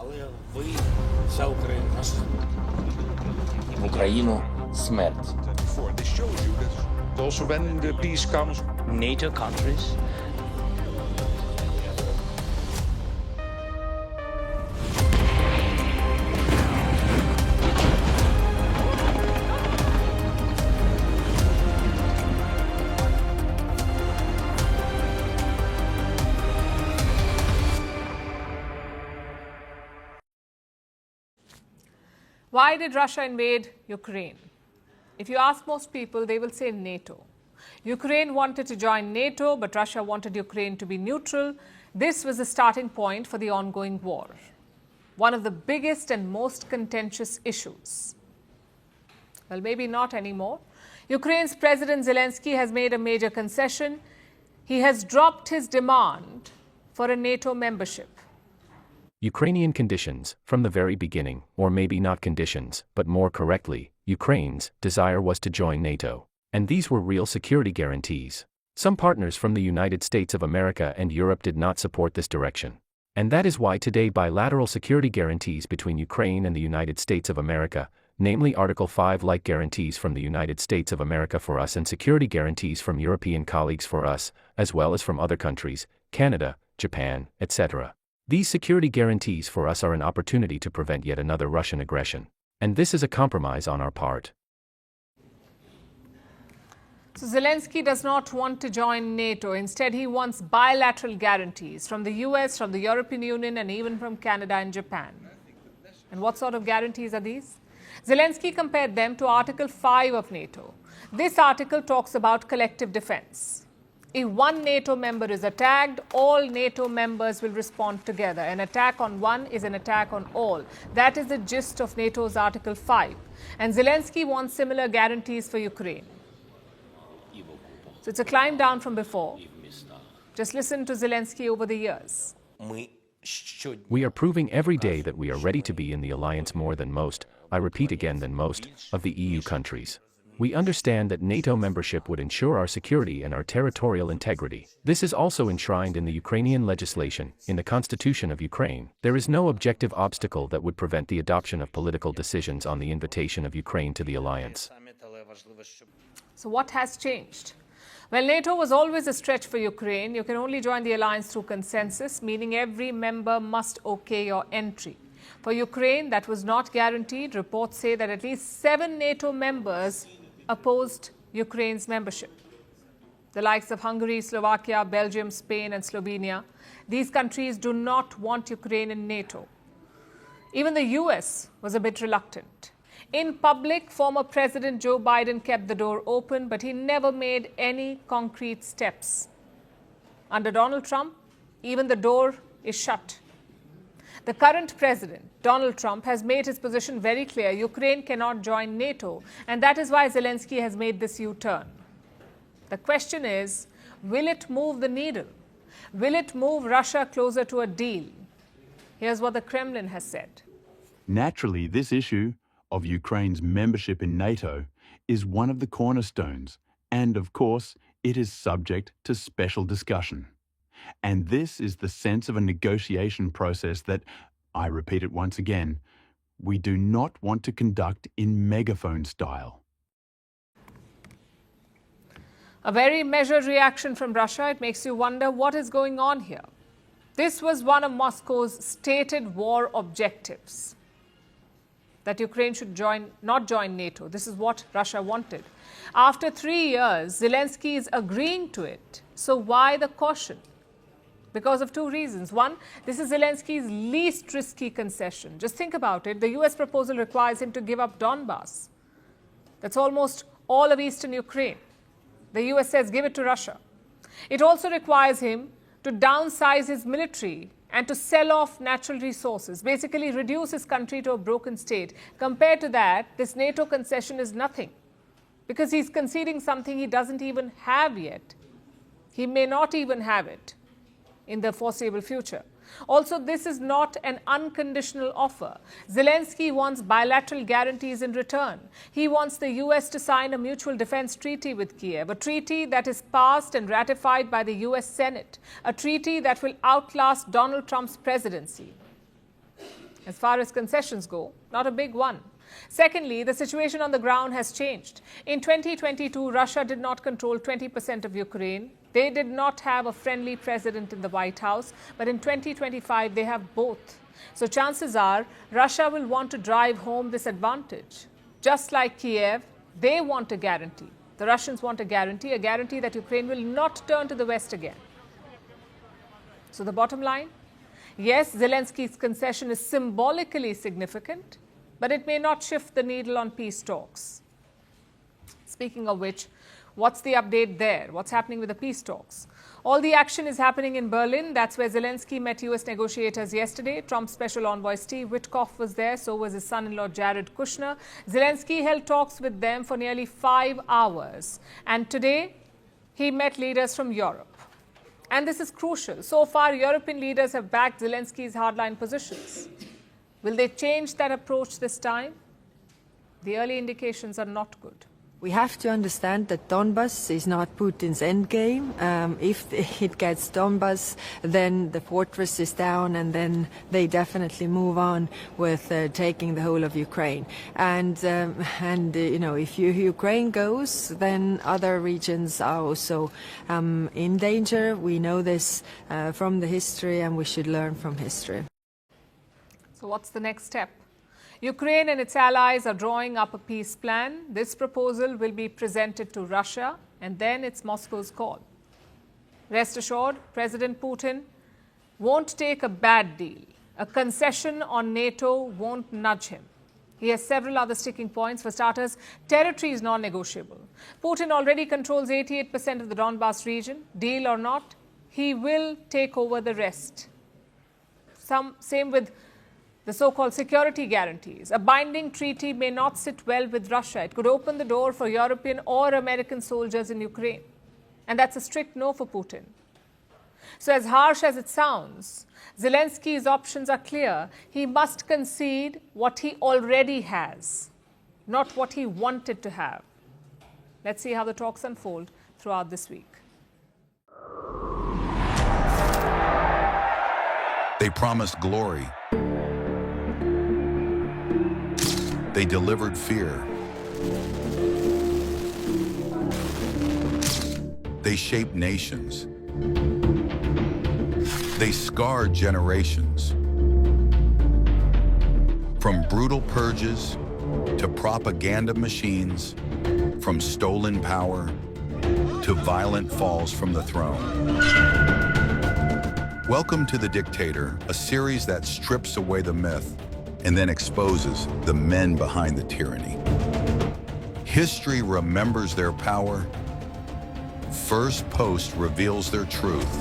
Але ви за Україну. В Україну смерть. This shows you that also when the peace comes, NATO countries. Why did Russia invade Ukraine? If you ask most people, they will say NATO. Ukraine wanted to join NATO, but Russia wanted Ukraine to be neutral. This was the starting point for the ongoing war, one of the biggest and most contentious issues. Well, maybe not anymore. Ukraine's President Zelensky has made a major concession. He has dropped his demand for a NATO membership. Ukrainian conditions, from the very beginning, or maybe not conditions, but more correctly, Ukraine's desire was to join NATO. And these were real security guarantees. Some partners from the United States of America and Europe did not support this direction. And that is why today bilateral security guarantees between Ukraine and the United States of America, namely Article 5-like guarantees from the United States of America for us and security guarantees from European colleagues for us, as well as from other countries, Canada, Japan, etc. These security guarantees for us are an opportunity to prevent yet another Russian aggression. And this is a compromise on our part. So Zelensky does not want to join NATO. Instead, he wants bilateral guarantees from the US, from the European Union, and even from Canada and Japan. And what sort of guarantees are these? Zelensky compared them to Article 5 of NATO. This article talks about collective defense. If one NATO member is attacked, all NATO members will respond together. An attack on one is an attack on all. That is the gist of NATO's Article 5. And Zelensky wants similar guarantees for Ukraine. So it's a climb down from before. Just listen to Zelensky over the years. We are proving every day that we are ready to be in the alliance more than most, I repeat again than most, of the EU countries. We understand that NATO membership would ensure our security and our territorial integrity. This is also enshrined in the Ukrainian legislation, in the Constitution of Ukraine. There is no objective obstacle that would prevent the adoption of political decisions on the invitation of Ukraine to the alliance. So what has changed? Well, NATO was always a stretch for Ukraine. You can only join the alliance through consensus, meaning every member must okay your entry. For Ukraine, that was not guaranteed. Reports say that at least 7 NATO members opposed Ukraine's membership. The likes of Hungary, Slovakia, Belgium, Spain, and Slovenia. These countries do not want Ukraine in NATO. Even the US was a bit reluctant. In public, former President Joe Biden kept the door open, but he never made any concrete steps. Under Donald Trump, even the door is shut. The current president, Donald Trump, has made his position very clear. Ukraine cannot join NATO, and that is why Zelensky has made this U-turn. The question is, will it move the needle? Will it move Russia closer to a deal? Here's what the Kremlin has said. Naturally, this issue of Ukraine's membership in NATO is one of the cornerstones, and of course, it is subject to special discussion. And this is the sense of a negotiation process that, I repeat it once again, we do not want to conduct in megaphone style. A very measured reaction from Russia. It makes you wonder what is going on here. This was one of Moscow's stated war objectives, that Ukraine should not join NATO. This is what Russia wanted. After 3 years, Zelensky is agreeing to it. So why the caution? Because of 2 reasons. One, this is Zelensky's least risky concession. Just think about it. The US proposal requires him to give up Donbas. That's almost all of eastern Ukraine. The US says give it to Russia. It also requires him to downsize his military and to sell off natural resources, basically reduce his country to a broken state. Compared to that, this NATO concession is nothing, because he's conceding something he doesn't even have yet. He may not even have it in the foreseeable future. Also, this is not an unconditional offer. Zelensky wants bilateral guarantees in return. He wants the US to sign a mutual defense treaty with Kiev, a treaty that is passed and ratified by the US Senate, a treaty that will outlast Donald Trump's presidency. As far as concessions go, not a big one. Secondly, the situation on the ground has changed. In 2022, Russia did not control 20% of Ukraine. They did not have a friendly president in the White House, but in 2025, they have both. So chances are Russia will want to drive home this advantage. Just like Kiev, they want a guarantee. The Russians want a guarantee that Ukraine will not turn to the West again. So the bottom line, yes, Zelensky's concession is symbolically significant, but it may not shift the needle on peace talks. Speaking of which, what's the update there? What's happening with the peace talks? All the action is happening in Berlin. That's where Zelensky met U.S. negotiators yesterday. Trump's special envoy Steve Witkoff was there. So was his son-in-law Jared Kushner. Zelensky held talks with them for nearly 5 hours. And today, he met leaders from Europe. And this is crucial. So far, European leaders have backed Zelensky's hardline positions. Will they change that approach this time? The early indications are not good. We have to understand that Donbas is not Putin's endgame. If it gets Donbas, then the fortress is down, and then they definitely move on with taking the whole of Ukraine. And you know, if Ukraine goes, then other regions are also in danger. We know this from the history, and we should learn from history. So what's the next step? Ukraine and its allies are drawing up a peace plan. This proposal will be presented to Russia, and then it's Moscow's call. Rest assured, President Putin won't take a bad deal. A concession on NATO won't nudge him. He has several other sticking points. For starters, territory is non-negotiable. Putin already controls 88% of the Donbas region. Deal or not, he will take over the rest. Same with the so-called security guarantees. A binding treaty may not sit well with Russia. It could open the door for European or American soldiers in Ukraine. And that's a strict no for Putin. So as harsh as it sounds, Zelensky's options are clear. He must concede what he already has, not what he wanted to have. Let's see how the talks unfold throughout this week. They promised glory. They delivered fear. They shaped nations. They scarred generations. From brutal purges to propaganda machines, from stolen power to violent falls from the throne. Welcome to The Dictator, a series that strips away the myth and then exposes the men behind the tyranny. History remembers their power. First Post reveals their truth.